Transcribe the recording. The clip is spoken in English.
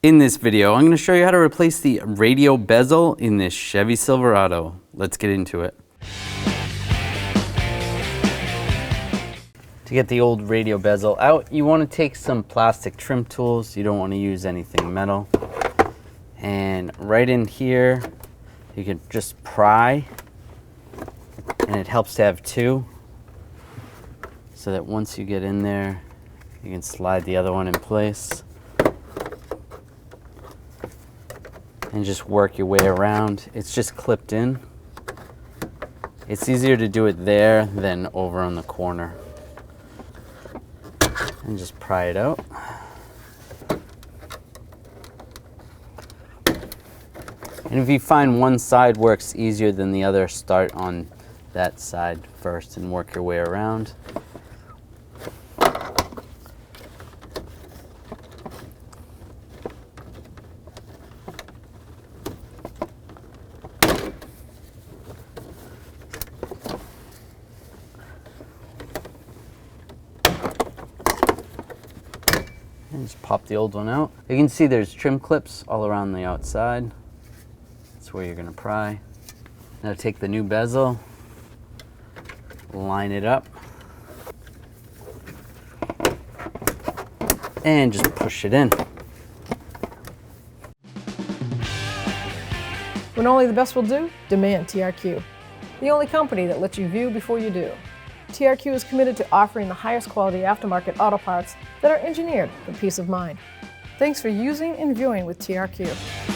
In this video, I'm going to show you how to replace the radio bezel in this Chevy Silverado. Let's get into it. To get the old radio bezel out, you want to take some plastic trim tools. You don't want to use anything metal. And right in here, you can just pry, and it helps to have two, so that once you get in there, you can slide the other one in place and just work your way around. It's just clipped in. It's easier to do it there than over on the corner. And just pry it out. And if you find one side works easier than the other, start on that side first and work your way around. And just pop the old one out. You can see there's trim clips all around the outside. That's where you're going to pry. Now take the new bezel, line it up, and just push it in. When only the best will do, demand TRQ. The only company that lets you view before you do. TRQ is committed to offering the highest quality aftermarket auto parts that are engineered for peace of mind. Thanks for using and viewing with TRQ.